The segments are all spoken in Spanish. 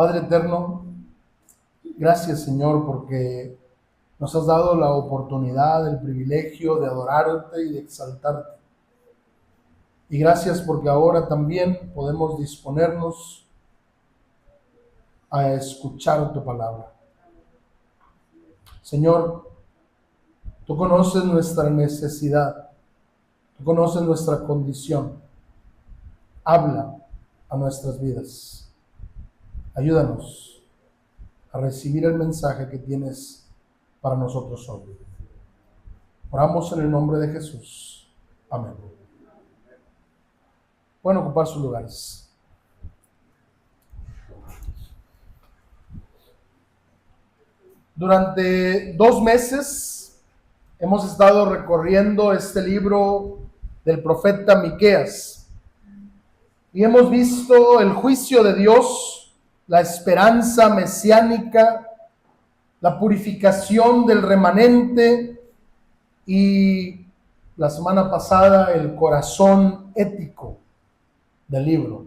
Padre eterno, gracias Señor porque nos has dado la oportunidad, el privilegio de adorarte y de exaltarte. Y gracias porque ahora también podemos disponernos a escuchar tu palabra. Señor, tú conoces nuestra necesidad, tú conoces nuestra condición. Habla a nuestras vidas. Ayúdanos a recibir el mensaje que tienes para nosotros hoy. Oramos en el nombre de Jesús. Amén. Pueden ocupar sus lugares. Durante 2 meses hemos estado recorriendo este libro del profeta Miqueas y hemos visto el juicio de Dios, la esperanza mesiánica, la purificación del remanente y la semana pasada el corazón ético del libro,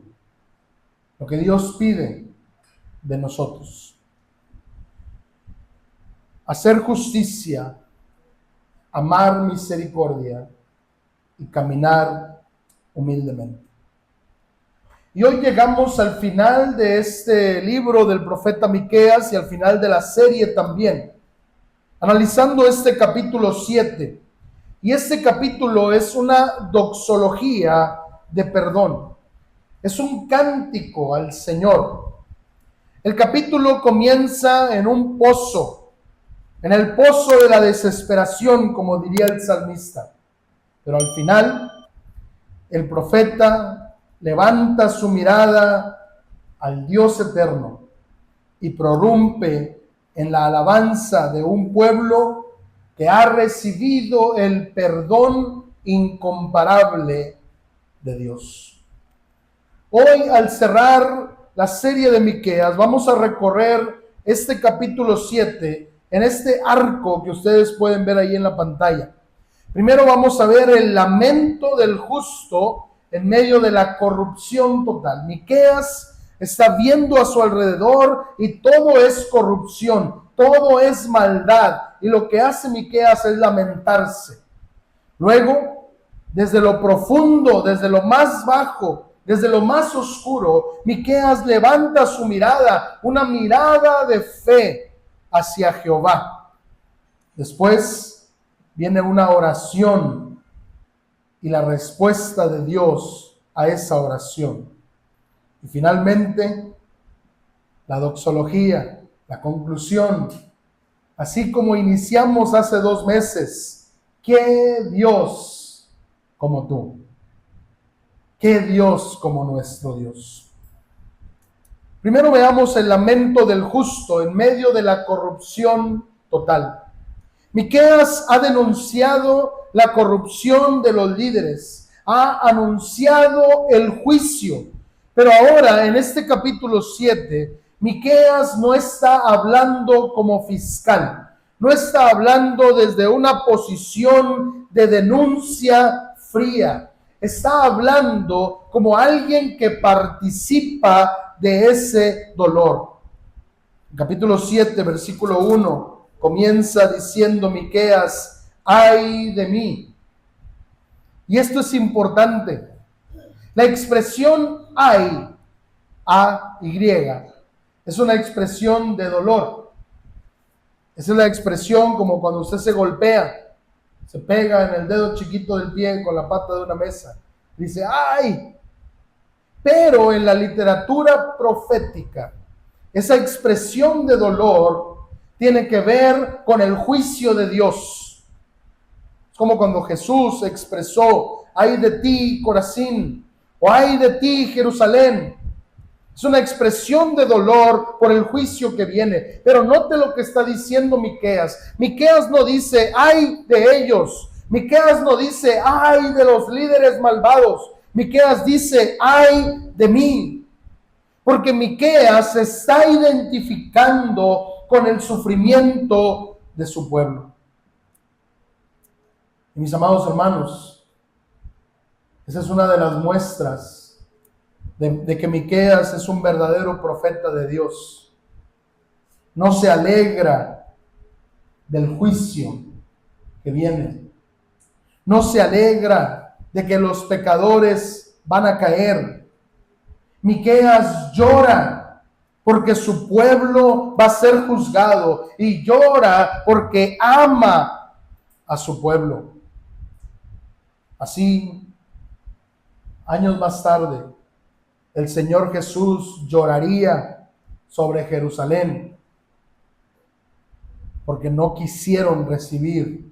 lo que Dios pide de nosotros: hacer justicia, amar misericordia y caminar humildemente. Y hoy llegamos al final de este libro del profeta Miqueas y al final de la serie también, analizando este capítulo 7. Y este capítulo es una doxología de perdón. Es un cántico al Señor. El capítulo comienza en un pozo, en el pozo de la desesperación, como diría el salmista. Pero al final, el profeta levanta su mirada al Dios eterno y prorrumpe en la alabanza de un pueblo que ha recibido el perdón incomparable de Dios. Hoy, al cerrar la serie de Miqueas, vamos a recorrer este capítulo 7 en este arco que ustedes pueden ver ahí en la pantalla. Primero vamos a ver el lamento del justo en medio de la corrupción total. Miqueas está viendo a su alrededor y todo es corrupción, todo es maldad, y lo que hace Miqueas es lamentarse. Luego, desde lo profundo, desde lo más bajo, desde lo más oscuro, Miqueas levanta su mirada, una mirada de fe hacia Jehová. Después viene una oración y la respuesta de Dios a esa oración. Y finalmente, la doxología, la conclusión, así como iniciamos hace 2 meses. ¿Qué Dios como tú? ¿Qué Dios como nuestro Dios? Primero veamos el lamento del justo en medio de la corrupción total. Miqueas ha denunciado la corrupción de los líderes, ha anunciado el juicio, pero ahora en este capítulo 7, Miqueas no está hablando como fiscal, no está hablando desde una posición de denuncia fría, está hablando como alguien que participa de ese dolor. Capítulo 7, versículo 1. Comienza diciendo Miqueas: ¡ay de mí! Y esto es importante. La expresión ay, A-Y, es una expresión de dolor. Esa es la expresión como cuando usted se golpea, se pega en el dedo chiquito del pie con la pata de una mesa. Dice ¡ay! Pero en la literatura profética, esa expresión de dolor tiene que ver con el juicio de Dios. Es como cuando Jesús expresó: ¡ay de ti, Corazín! O ¡ay de ti, Jerusalén! Es una expresión de dolor por el juicio que viene. Pero note lo que está diciendo Miqueas. Miqueas no dice ¡ay de ellos! Miqueas no dice ¡ay de los líderes malvados! Miqueas dice ¡ay de mí! Porque Miqueas se está identificando con el sufrimiento de su pueblo. Y mis amados hermanos, esa es una de las muestras de que Miqueas es un verdadero profeta de Dios. No se alegra del juicio que viene. No se alegra de que los pecadores van a caer. Miqueas llora porque su pueblo va a ser juzgado y llora porque ama a su pueblo. Así, años más tarde, el Señor Jesús lloraría sobre Jerusalén porque no quisieron recibir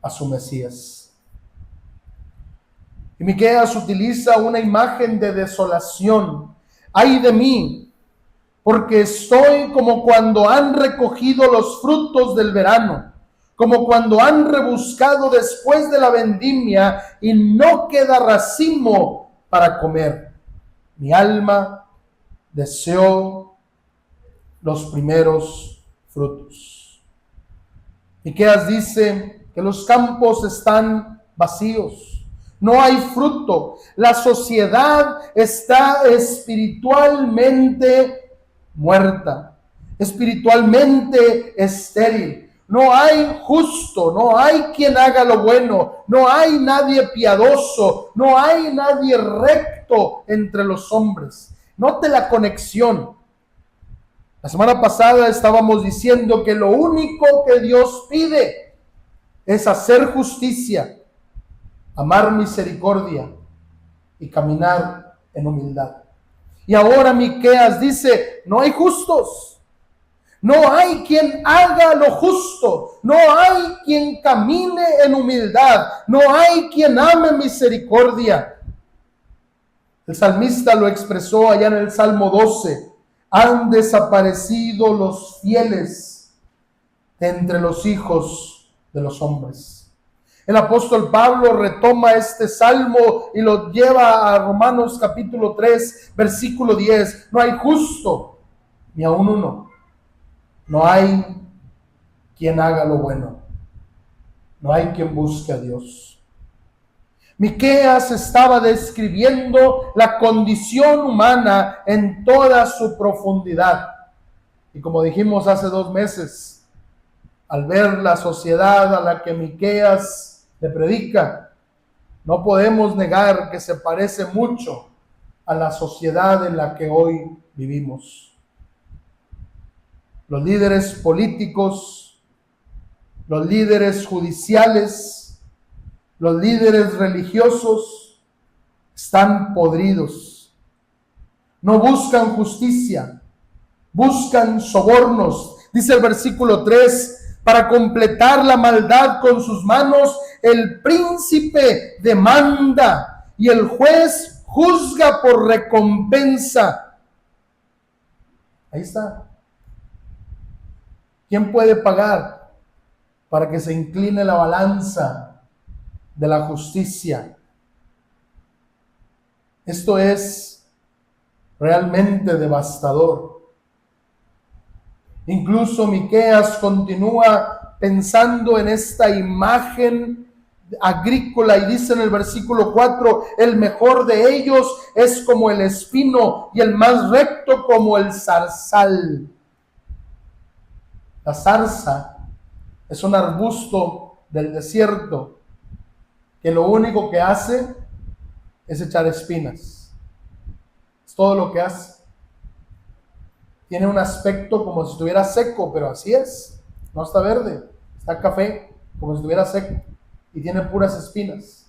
a su Mesías. Y Miqueas utiliza una imagen de desolación. ¡Ay de mí! Porque estoy como cuando han recogido los frutos del verano, como cuando han rebuscado después de la vendimia y no queda racimo para comer. Mi alma deseó los primeros frutos. Miqueas dice que los campos están vacíos, no hay fruto, la sociedad está espiritualmente muerta, espiritualmente estéril. No hay justo, no hay quien haga lo bueno, no hay nadie piadoso, no hay nadie recto entre los hombres. Note la conexión. La semana pasada estábamos diciendo que lo único que Dios pide es hacer justicia, amar misericordia y caminar en humildad. Y ahora Miqueas dice, no hay justos, no hay quien haga lo justo, no hay quien camine en humildad, no hay quien ame misericordia. El salmista lo expresó allá en el Salmo 12. Han desaparecido los fieles de entre los hijos de los hombres. El apóstol Pablo retoma este salmo y lo lleva a Romanos capítulo 3, versículo 10. No hay justo, ni aun uno. No hay quien haga lo bueno. No hay quien busque a Dios. Miqueas estaba describiendo la condición humana en toda su profundidad. Y como dijimos hace 2 meses, al ver la sociedad a la que Miqueas le predica, no podemos negar que se parece mucho a la sociedad en la que hoy vivimos. Los líderes políticos, los líderes judiciales, los líderes religiosos están podridos. No buscan justicia, buscan sobornos. Dice el versículo 3, para completar la maldad con sus manos, el príncipe demanda y el juez juzga por recompensa. Ahí está. ¿Quién puede pagar para que se incline la balanza de la justicia? Esto es realmente devastador. Incluso Miqueas continúa pensando en esta imagen agrícola y dice en el versículo 4, el mejor de ellos es como el espino y el más recto como el zarzal. La zarza es un arbusto del desierto que lo único que hace es echar espinas. Es todo lo que hace. Tiene un aspecto como si estuviera seco, pero así es. No está verde, está café, como si estuviera seco. Y tiene puras espinas.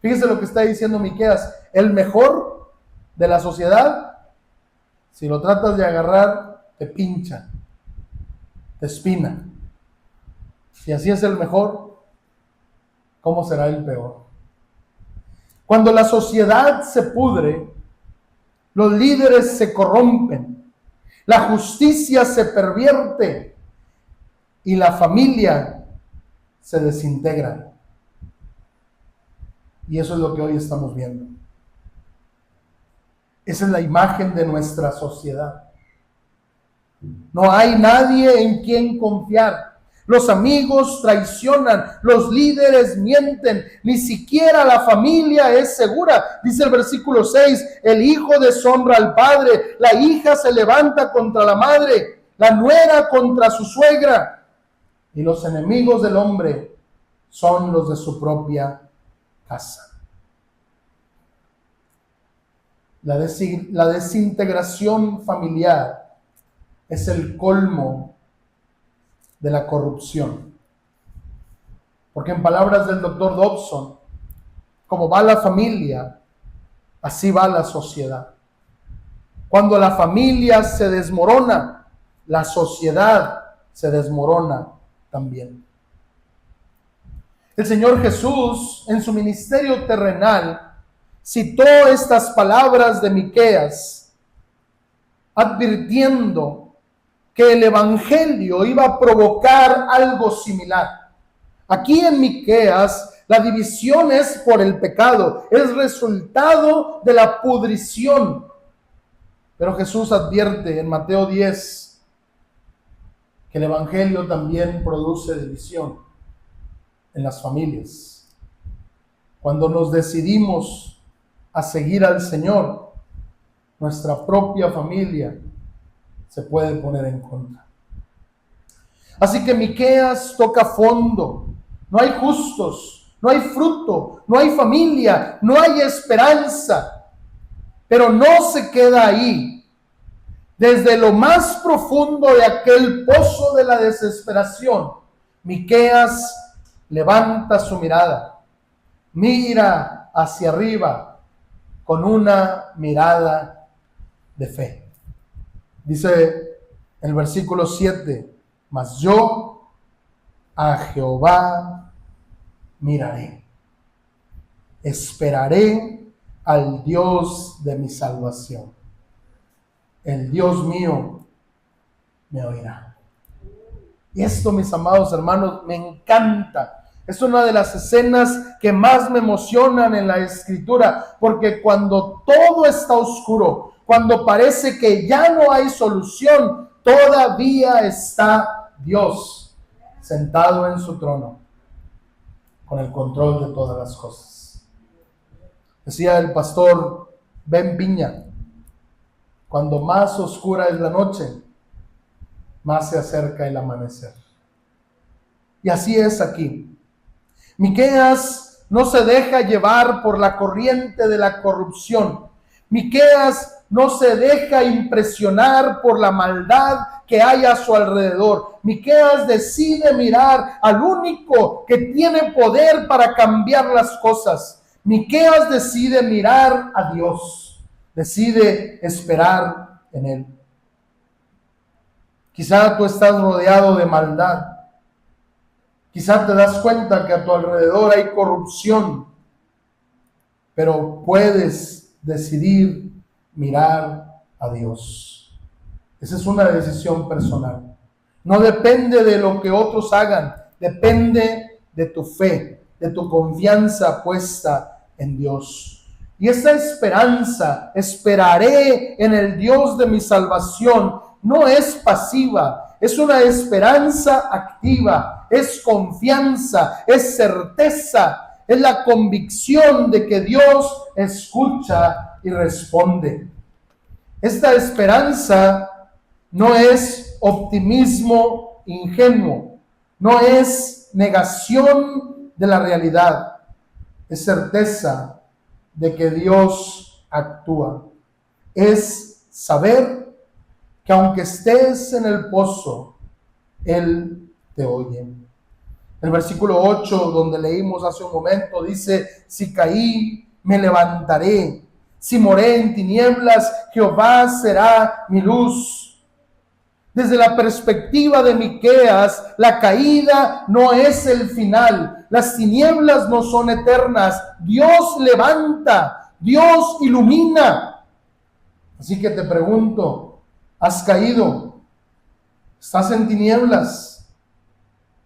Fíjese lo que está diciendo Miqueas. El mejor de la sociedad, si lo tratas de agarrar, te pincha, te espina. Si así es el mejor, ¿cómo será el peor? Cuando la sociedad se pudre, los líderes se corrompen, la justicia se pervierte y la familia se desintegra. Y eso es lo que hoy estamos viendo. Esa es la imagen de nuestra sociedad. No hay nadie en quien confiar. Los amigos traicionan, los líderes mienten, ni siquiera la familia es segura. Dice el versículo 6, el hijo deshonra al padre, la hija se levanta contra la madre, la nuera contra su suegra, y los enemigos del hombre son los de su propia casa. La desintegración familiar es el colmo de la corrupción. Porque en palabras del doctor Dobson, como va la familia, así va la sociedad. Cuando la familia se desmorona, la sociedad se desmorona también. El Señor Jesús, en su ministerio terrenal, citó estas palabras de Miqueas, advirtiendo que el evangelio iba a provocar algo similar. Aquí en Miqueas, la división es por el pecado, es resultado de la pudrición. Pero Jesús advierte en Mateo 10 que el evangelio también produce división en las familias. Cuando nos decidimos a seguir al Señor, nuestra propia familia se puede poner en contra. Así que Miqueas toca fondo. No hay justos, no hay fruto, no hay familia, no hay esperanza. Pero no se queda ahí. Desde lo más profundo de aquel pozo de la desesperación, Miqueas levanta su mirada, mira hacia arriba con una mirada de fe. Dice el versículo 7, mas yo a Jehová miraré, esperaré al Dios de mi salvación. El Dios mío me oirá. Y esto, mis amados hermanos, me encanta. Es una de las escenas que más me emocionan en la Escritura, porque cuando todo está oscuro, cuando parece que ya no hay solución, todavía está Dios sentado en su trono, con el control de todas las cosas. Decía el pastor Ben Viña, cuando más oscura es la noche, más se acerca el amanecer. Y así es aquí. Miqueas no se deja llevar por la corriente de la corrupción. Miqueas no se deja impresionar por la maldad que hay a su alrededor. Miqueas decide mirar al único que tiene poder para cambiar las cosas. Miqueas decide mirar a Dios, decide esperar en Él. Quizá tú estás rodeado de maldad. Quizá te das cuenta que a tu alrededor hay corrupción, pero puedes decidir mirar a Dios. Esa es una decisión personal. No depende de lo que otros hagan, depende de tu fe, de tu confianza puesta en Dios. Y esa esperanza, esperaré en el Dios de mi salvación, no es pasiva, es una esperanza activa, es confianza, es certeza, es la convicción de que Dios escucha y responde. Esta esperanza no es optimismo ingenuo, no es negación de la realidad, es certeza de que Dios actúa. Es saber que aunque estés en el pozo, Él te oye. El versículo 8, donde leímos hace un momento, dice, si caí, me levantaré. Si moré en tinieblas, Jehová será mi luz. Desde la perspectiva de Miqueas, la caída no es el final. Las tinieblas no son eternas. Dios levanta, Dios ilumina. Así que te pregunto, ¿has caído? ¿Estás en tinieblas?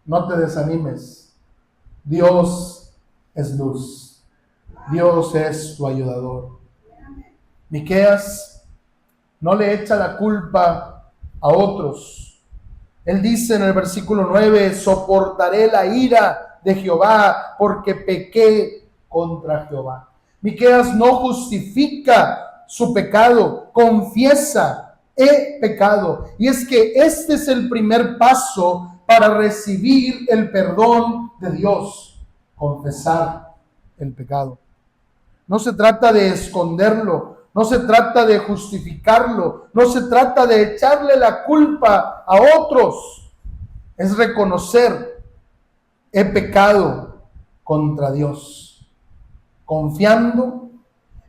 No te desanimes. Dios es luz. Dios es tu ayudador. Miqueas no le echa la culpa a otros. Él dice en el versículo 9, soportaré la ira de Jehová porque pequé contra Jehová. Miqueas no justifica su pecado, confiesa, he pecado. Y es que este es el primer paso para recibir el perdón de Dios, confesar el pecado. No se trata de esconderlo, no se trata de justificarlo, no se trata de echarle la culpa a otros. Es reconocer, he pecado contra Dios, confiando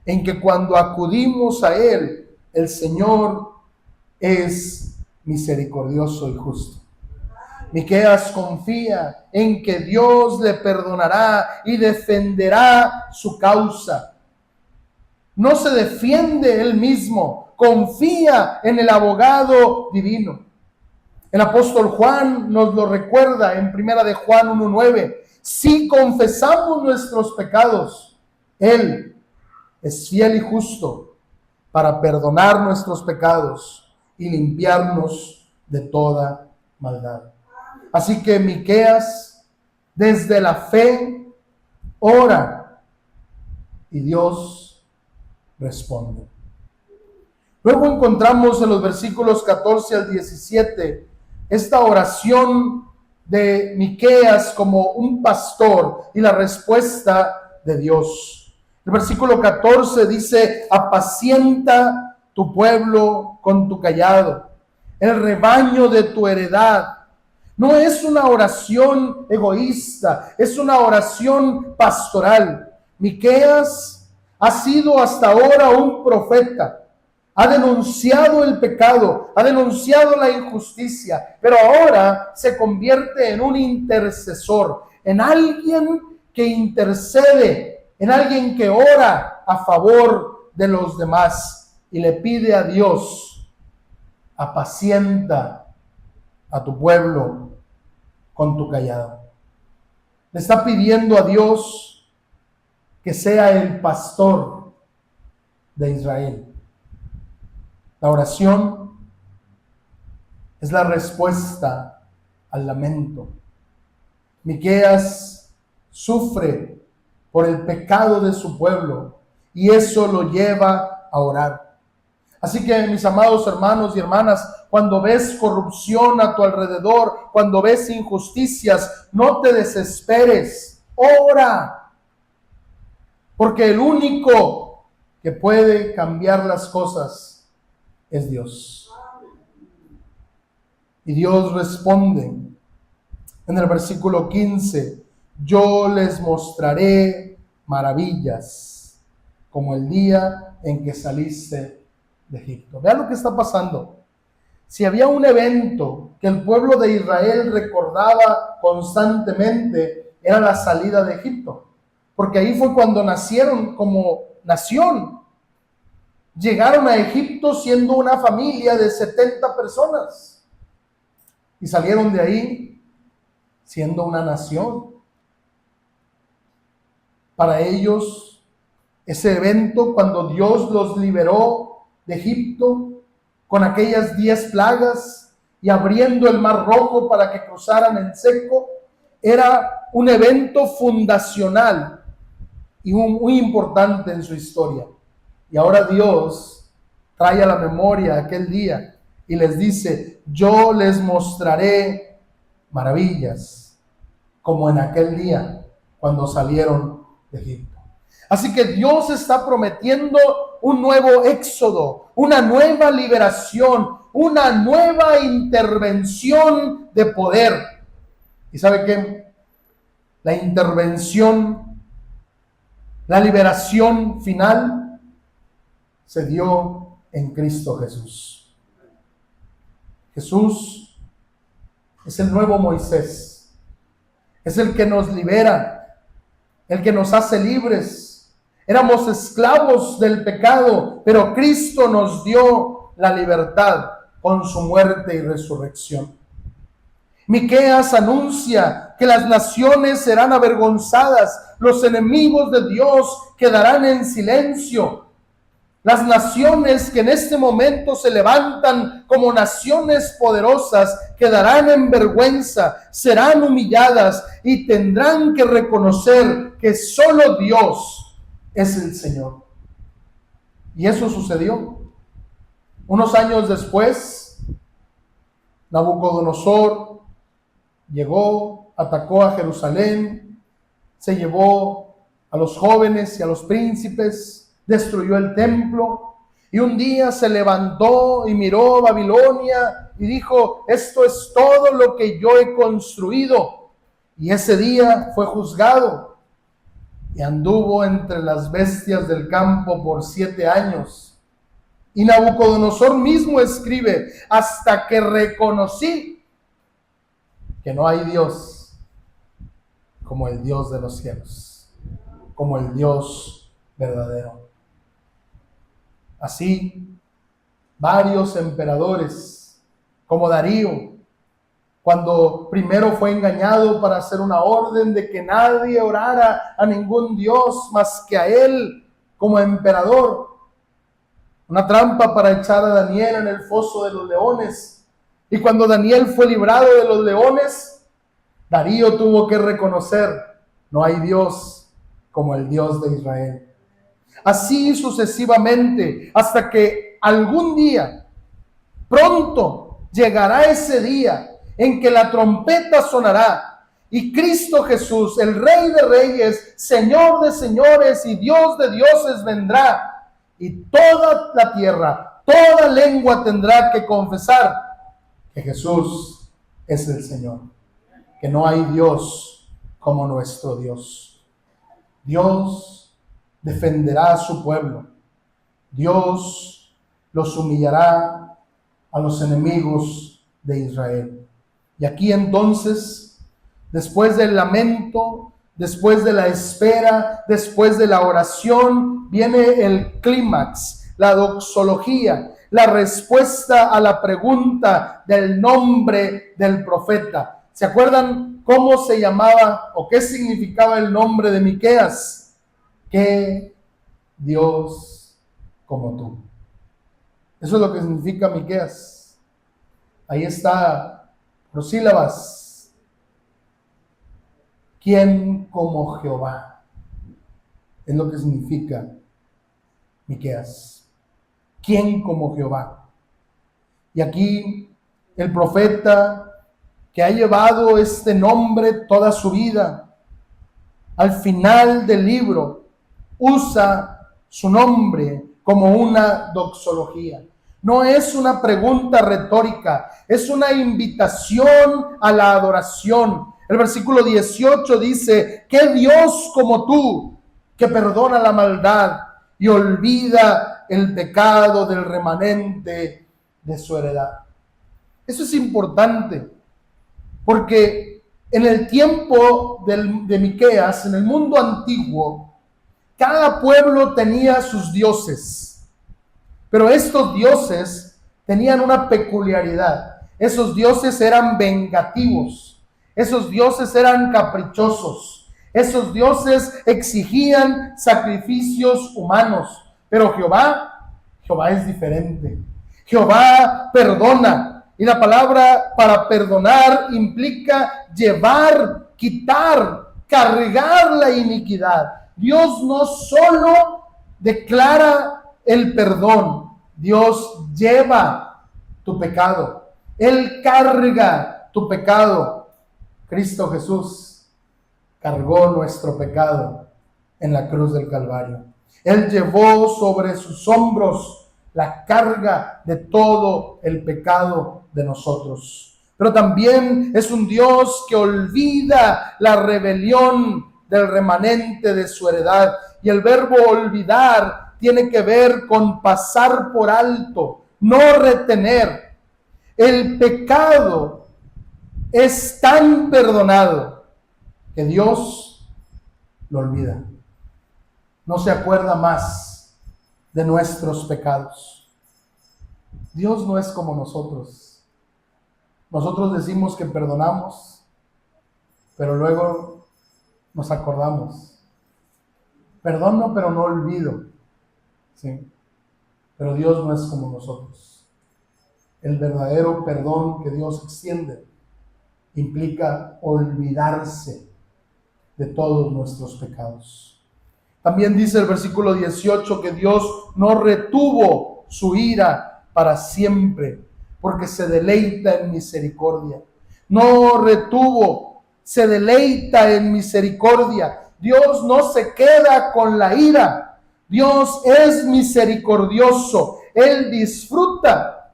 en que cuando acudimos a Él, el Señor es misericordioso y justo. Miqueas confía en que Dios le perdonará y defenderá su causa. No se defiende él mismo, confía en el abogado divino. El apóstol Juan nos lo recuerda en 1 de Juan 1:9. Si confesamos nuestros pecados, Él es fiel y justo para perdonar nuestros pecados y limpiarnos de toda maldad. Así que Miqueas, desde la fe, ora y Dios responde. Luego encontramos en los versículos 14 al 17 esta oración de Miqueas como un pastor y la respuesta de Dios. El versículo 14 dice: apacienta tu pueblo con tu cayado, el rebaño de tu heredad. No es una oración egoísta, es una oración pastoral. Miqueas ha sido hasta ahora un profeta, ha denunciado el pecado, ha denunciado la injusticia, pero ahora se convierte en un intercesor, en alguien que intercede, en alguien que ora a favor de los demás y le pide a Dios: apacienta a tu pueblo con tu cayado. Le está pidiendo a Dios que sea el pastor de Israel. La oración es la respuesta al lamento. Miqueas sufre por el pecado de su pueblo y eso lo lleva a orar. Así que, mis amados hermanos y hermanas, cuando ves corrupción a tu alrededor, cuando ves injusticias, no te desesperes, ora. Porque el único que puede cambiar las cosas es Dios. Y Dios responde en el versículo 15: yo les mostraré maravillas, como el día en que saliste de Egipto. Vean lo que está pasando. Si había un evento que el pueblo de Israel recordaba constantemente, era la salida de Egipto. Porque ahí fue cuando nacieron como nación. Llegaron a Egipto siendo una familia de 70 personas. Y salieron de ahí siendo una nación. Para ellos, ese evento, cuando Dios los liberó de Egipto, con aquellas 10 plagas y abriendo el mar rojo para que cruzaran en seco, era un evento fundacional y muy importante en su historia. Y ahora Dios trae a la memoria aquel día y les dice: yo les mostraré maravillas, como en aquel día cuando salieron de Egipto. Así que Dios está prometiendo un nuevo éxodo, una nueva liberación, una nueva intervención de poder. ¿Y sabe qué? La intervención, la liberación final se dio en Cristo Jesús. Jesús es el nuevo Moisés, es el que nos libera, el que nos hace libres. Éramos esclavos del pecado, pero Cristo nos dio la libertad con su muerte y resurrección. Miqueas anuncia que las naciones serán avergonzadas, los enemigos de Dios quedarán en silencio. Las naciones que en este momento se levantan como naciones poderosas quedarán en vergüenza, serán humilladas y tendrán que reconocer que solo Dios es el Señor. Y eso sucedió. Unos años después, Nabucodonosor llegó, atacó a Jerusalén, se llevó a los jóvenes y a los príncipes, destruyó el templo, y un día se levantó y miró Babilonia y dijo: esto es todo lo que yo he construido. Y ese día fue juzgado y anduvo entre las bestias del campo por 7 años. Y Nabucodonosor mismo escribe: hasta que reconocí que no hay Dios como el Dios de los cielos, como el Dios verdadero. Así, varios emperadores, como Darío, cuando primero fue engañado para hacer una orden de que nadie orara a ningún Dios más que a él como emperador, una trampa para echar a Daniel en el foso de los leones. Y cuando Daniel fue librado de los leones, Darío tuvo que reconocer: no hay Dios como el Dios de Israel. Así sucesivamente, hasta que algún día, pronto, llegará ese día en que la trompeta sonará y Cristo Jesús, el Rey de Reyes, Señor de señores y Dios de dioses, vendrá, y toda la tierra, toda lengua tendrá que confesar que Jesús es el Señor, que no hay Dios como nuestro Dios. Dios defenderá a su pueblo. Dios los humillará a los enemigos de Israel. Y aquí entonces, después del lamento, después de la espera, después de la oración, viene el clímax, la doxología, la respuesta a la pregunta del nombre del profeta. ¿Se acuerdan cómo se llamaba o qué significaba el nombre de Miqueas? ¿Qué Dios como tú? Eso es lo que significa Miqueas. Ahí está por sílabas. ¿Quién como Jehová? Es lo que significa Miqueas. ¿Quién como Jehová? Y aquí el profeta, que ha llevado este nombre toda su vida, al final del libro usa su nombre como una doxología. No es una pregunta retórica, es una invitación a la adoración. El versículo 18 dice: ¿qué Dios como tú, que perdona la maldad y olvida el pecado del remanente de su heredad? Eso es importante, porque en el tiempo de Miqueas, en el mundo antiguo, cada pueblo tenía sus dioses, pero estos dioses tenían una peculiaridad. Esos dioses eran vengativos, esos dioses eran caprichosos, esos dioses exigían sacrificios humanos, pero Jehová es diferente. Jehová perdona, y la palabra para perdonar implica llevar, quitar, cargar la iniquidad. Dios no solo declara el perdón, Dios lleva tu pecado. Él carga tu pecado. Cristo Jesús cargó nuestro pecado en la cruz del Calvario. Él llevó sobre sus hombros la carga de todo el pecado de nosotros. Pero también es un Dios que olvida la rebelión del remanente de su heredad. Y el verbo olvidar tiene que ver con pasar por alto, no retener. El pecado es tan perdonado que Dios lo olvida. No se acuerda más de nuestros pecados. Dios no es como nosotros. Nosotros decimos que perdonamos, pero luego nos acordamos. Perdono, pero no olvido. ¿Sí? Pero Dios no es como nosotros. El verdadero perdón que Dios extiende implica olvidarse de todos nuestros pecados. También dice el versículo 18 que Dios no retuvo su ira para siempre, porque se deleita en misericordia. No retuvo, se deleita en misericordia. Dios no se queda con la ira. Dios es misericordioso. Él disfruta.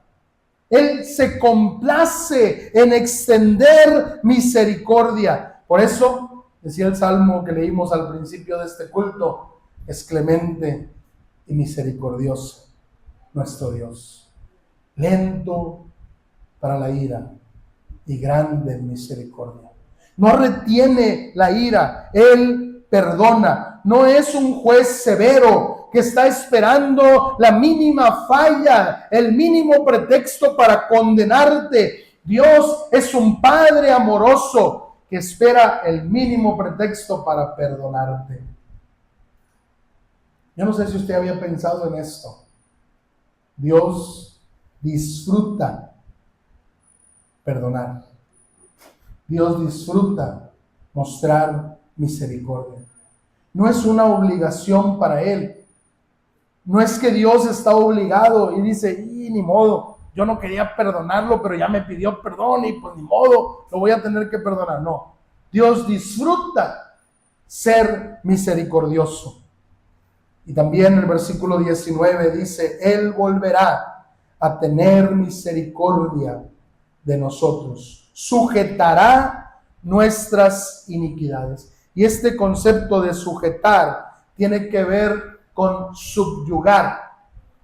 Él se complace en extender misericordia. Por eso, decía el salmo que leímos al principio de este culto, es clemente y misericordioso nuestro Dios. Lento para la ira y grande en misericordia. No retiene la ira, Él perdona. No es un juez severo que está esperando la mínima falla, el mínimo pretexto para condenarte. Dios es un Padre amoroso que espera el mínimo pretexto para perdonarte. Yo no sé si usted había pensado en esto. Dios disfruta perdonar. Dios disfruta mostrar misericordia. No es una obligación para Él. No es que Dios está obligado y dice, ni modo, yo no quería perdonarlo, pero ya me pidió perdón y pues ni modo, lo voy a tener que perdonar. No, Dios disfruta ser misericordioso. Y también el versículo 19 dice, Él volverá a tener misericordia de nosotros, sujetará nuestras iniquidades. Y este concepto de sujetar tiene que ver con subyugar,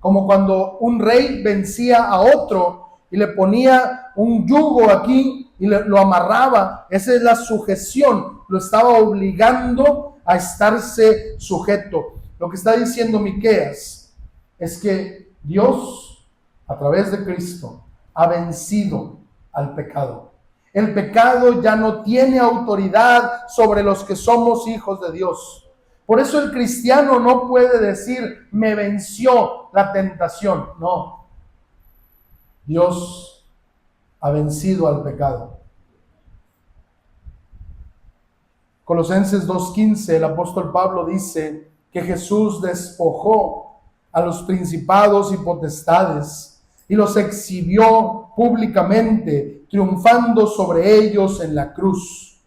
como cuando un rey vencía a otro y le ponía un yugo aquí y lo amarraba. Esa es la sujeción, lo estaba obligando a estarse sujeto. Lo que está diciendo Miqueas es que Dios, a través de Cristo, ha vencido al pecado. El pecado ya no tiene autoridad sobre los que somos hijos de Dios. Por eso el cristiano no puede decir, me venció la tentación. No. Dios ha vencido al pecado. Colosenses 2:15, el apóstol Pablo dice que Jesús despojó a los principados y potestades y los exhibió públicamente, triunfando sobre ellos en la cruz.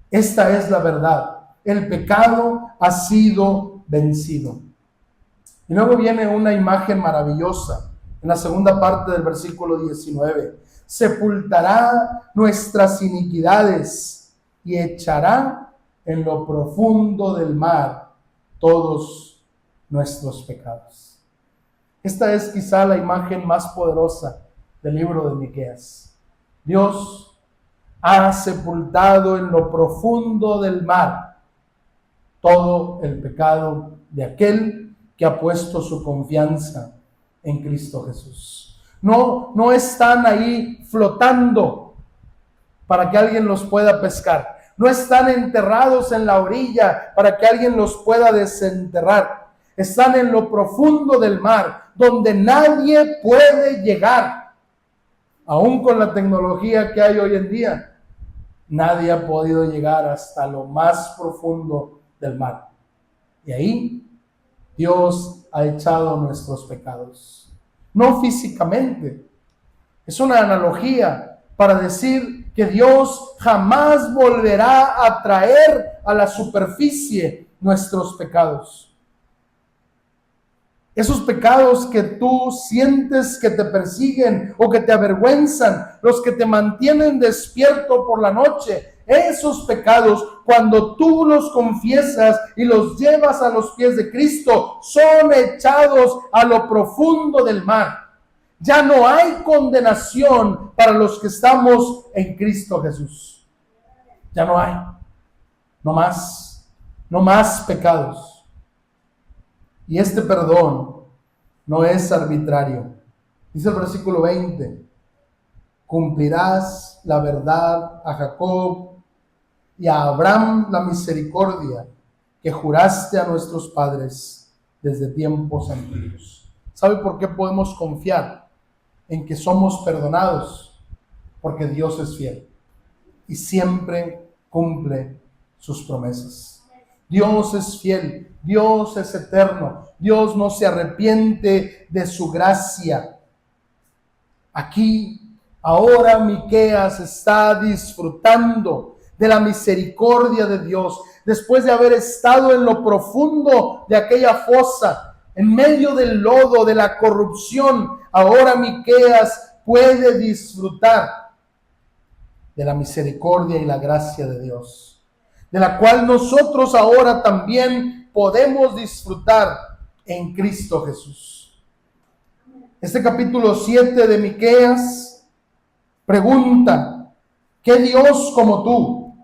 Esta es la verdad. El pecado ha sido vencido. Y luego viene una imagen maravillosa en la segunda parte del versículo 19. Sepultará nuestras iniquidades y echará en lo profundo del mar todos nuestros pecados. Esta es quizá la imagen más poderosa del libro de Miqueas. Dios ha sepultado en lo profundo del mar todo el pecado de aquel que ha puesto su confianza en Cristo Jesús. No están ahí flotando para que alguien los pueda pescar. No están enterrados en la orilla para que alguien los pueda desenterrar. Están en lo profundo del mar, donde nadie puede llegar. Aún con la tecnología que hay hoy en día, nadie ha podido llegar hasta lo más profundo del mar. Y ahí Dios ha echado nuestros pecados. No físicamente. Es una analogía para decir que Dios jamás volverá a traer a la superficie nuestros pecados. Esos pecados que tú sientes que te persiguen o que te avergüenzan, los que te mantienen despierto por la noche, esos pecados, cuando tú los confiesas y los llevas a los pies de Cristo, son echados a lo profundo del mar. Ya no hay condenación para los que estamos en Cristo Jesús. Ya no hay. No más pecados. Y este perdón no es arbitrario. Dice el versículo 20, cumplirás la verdad a Jacob y a Abraham la misericordia que juraste a nuestros padres desde tiempos antiguos. ¿Sabe por qué podemos confiar en que somos perdonados? Porque Dios es fiel y siempre cumple sus promesas. Dios es fiel, Dios es eterno, Dios no se arrepiente de su gracia. Aquí, ahora Miqueas está disfrutando de la misericordia de Dios, después de haber estado en lo profundo de aquella fosa, en medio del lodo, de la corrupción. Ahora Miqueas puede disfrutar de la misericordia y la gracia de Dios, de la cual nosotros ahora también podemos disfrutar en Cristo Jesús. Este capítulo 7 de Miqueas pregunta: ¿qué Dios como tú?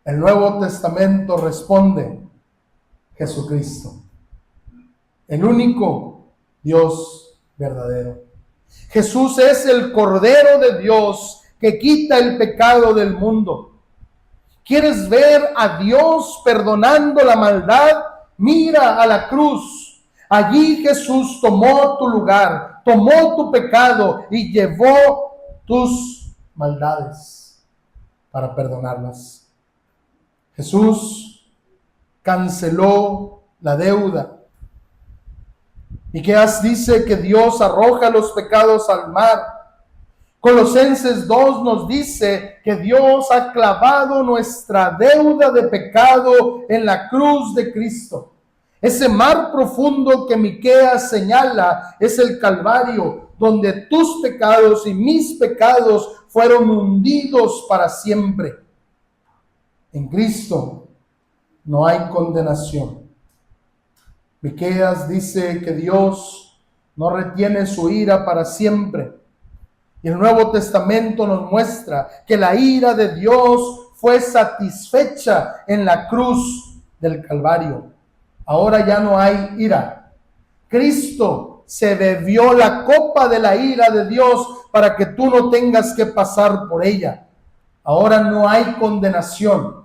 El Nuevo Testamento responde: Jesucristo, el único Dios verdadero. Jesús es el Cordero de Dios que quita el pecado del mundo. ¿Quieres ver a Dios perdonando la maldad? Mira a la cruz. Allí Jesús tomó tu lugar, tomó tu pecado y llevó tus maldades para perdonarlas. Jesús canceló la deuda. Miqueas dice que Dios arroja los pecados al mar. Colosenses 2 nos dice que Dios ha clavado nuestra deuda de pecado en la cruz de Cristo. Ese mar profundo que Miqueas señala es el Calvario, donde tus pecados y mis pecados fueron hundidos para siempre. En Cristo no hay condenación. Miqueas dice que Dios no retiene su ira para siempre. Y el Nuevo Testamento nos muestra que la ira de Dios fue satisfecha en la cruz del Calvario. Ahora ya no hay ira. Cristo se bebió la copa de la ira de Dios para que tú no tengas que pasar por ella. Ahora no hay condenación.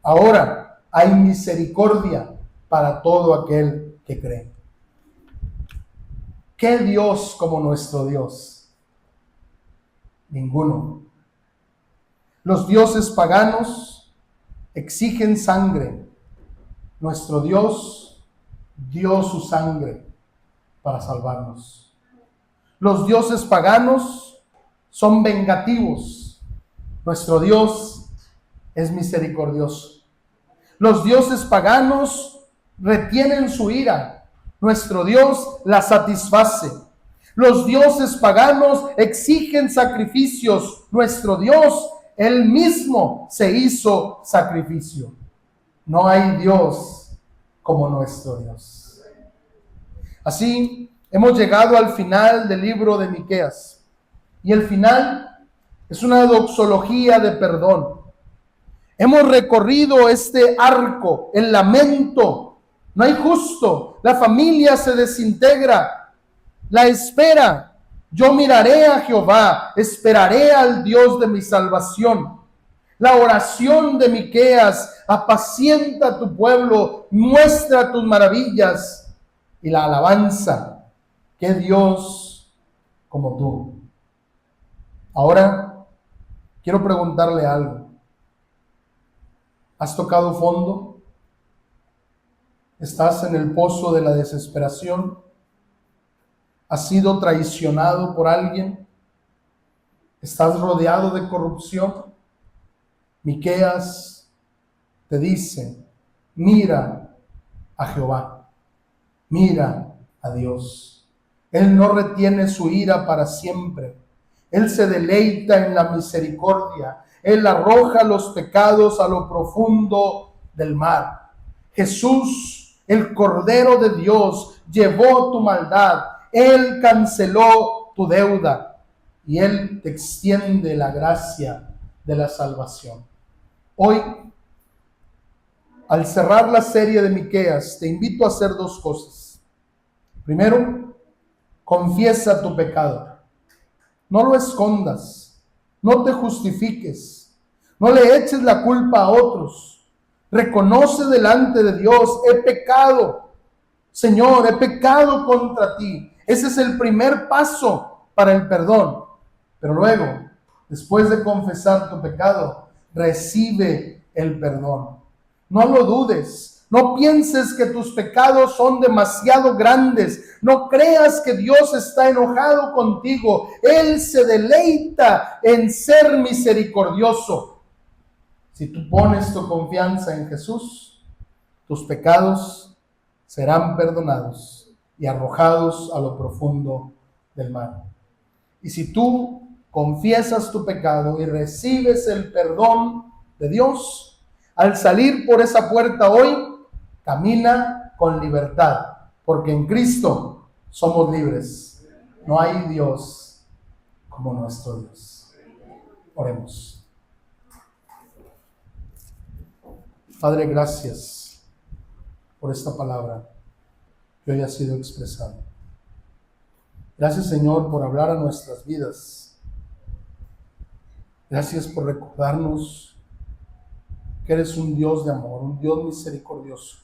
Ahora hay misericordia para todo aquel que cree. ¿Qué Dios como nuestro Dios? Ninguno. Los dioses paganos exigen sangre. Nuestro Dios dio su sangre para salvarnos. Los dioses paganos son vengativos. Nuestro Dios es misericordioso. Los dioses paganos retienen su ira. Nuestro Dios la satisface. Los dioses paganos exigen sacrificios. Nuestro Dios, Él mismo se hizo sacrificio. No hay Dios como nuestro Dios. Así, hemos llegado al final del libro de Miqueas. Y el final es una doxología de perdón. Hemos recorrido este arco, el lamento. No hay justo. La familia se desintegra. La espera. Yo miraré a Jehová, esperaré al Dios de mi salvación. La oración de Miqueas: apacienta a tu pueblo, muestra tus maravillas. Y la alabanza: qué Dios como tú. Ahora quiero preguntarle algo. ¿Has tocado fondo? ¿Estás en el pozo de la desesperación? ¿Has sido traicionado por alguien? ¿Estás rodeado de corrupción? Miqueas te dice: mira a Jehová, mira a Dios. Él no retiene su ira para siempre. Él se deleita en la misericordia. Él arroja los pecados a lo profundo del mar. Jesús, el Cordero de Dios, llevó tu maldad. Él canceló tu deuda y Él te extiende la gracia de la salvación. Hoy, al cerrar la serie de Miqueas, te invito a hacer dos cosas. Primero, confiesa tu pecado. No lo escondas, no te justifiques, no le eches la culpa a otros. Reconoce delante de Dios: he pecado. Señor, he pecado contra ti. Ese es el primer paso para el perdón. Pero luego, después de confesar tu pecado, recibe el perdón. No lo dudes. No pienses que tus pecados son demasiado grandes. No creas que Dios está enojado contigo. Él se deleita en ser misericordioso. Si tú pones tu confianza en Jesús, tus pecados serán perdonados y arrojados a lo profundo del mar. Y si tú confiesas tu pecado y recibes el perdón de Dios, al salir por esa puerta hoy, camina con libertad, porque en Cristo somos libres. No hay Dios como nuestro Dios. Oremos. Padre, gracias por esta palabra que hoy ha sido expresada. Gracias, Señor, por hablar a nuestras vidas. Gracias por recordarnos que eres un Dios de amor, un Dios misericordioso,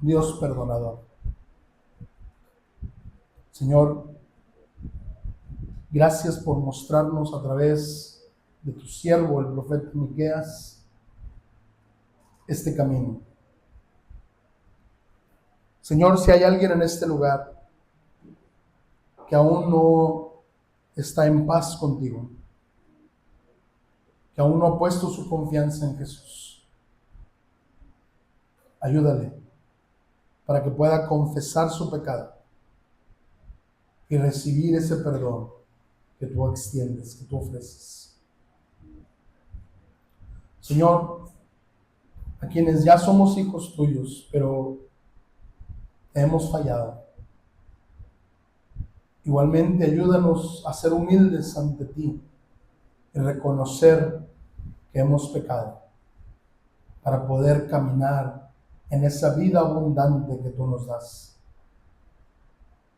un Dios perdonador. Señor, gracias por mostrarnos a través de tu siervo, el profeta Miqueas, este camino. Señor, si hay alguien en este lugar que aún no está en paz contigo, que aún no ha puesto su confianza en Jesús, ayúdale para que pueda confesar su pecado y recibir ese perdón que tú extiendes, que tú ofreces. Señor, a quienes ya somos hijos tuyos, pero hemos fallado, igualmente ayúdanos a ser humildes ante ti y reconocer que hemos pecado para poder caminar en esa vida abundante que tú nos das.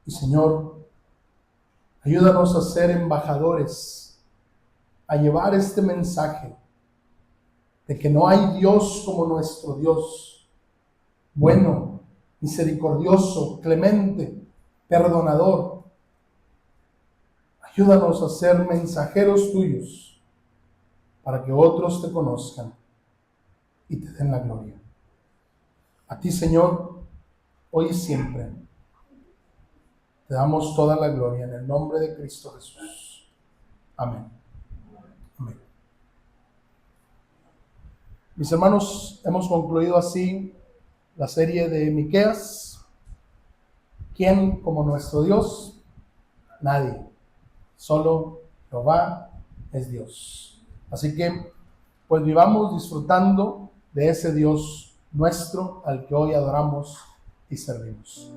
Y Señor, ayúdanos a ser embajadores, a llevar este mensaje de que no hay Dios como nuestro Dios, bueno, misericordioso, clemente, perdonador. Ayúdanos a ser mensajeros tuyos para que otros te conozcan y te den la gloria. A ti, Señor, hoy y siempre, te damos toda la gloria en el nombre de Cristo Jesús. Amén. Amén. Mis hermanos, hemos concluido así la serie de Miqueas. ¿Quién como nuestro Dios? Nadie. Solo Jehová es Dios. Así que, pues vivamos disfrutando de ese Dios nuestro al que hoy adoramos y servimos.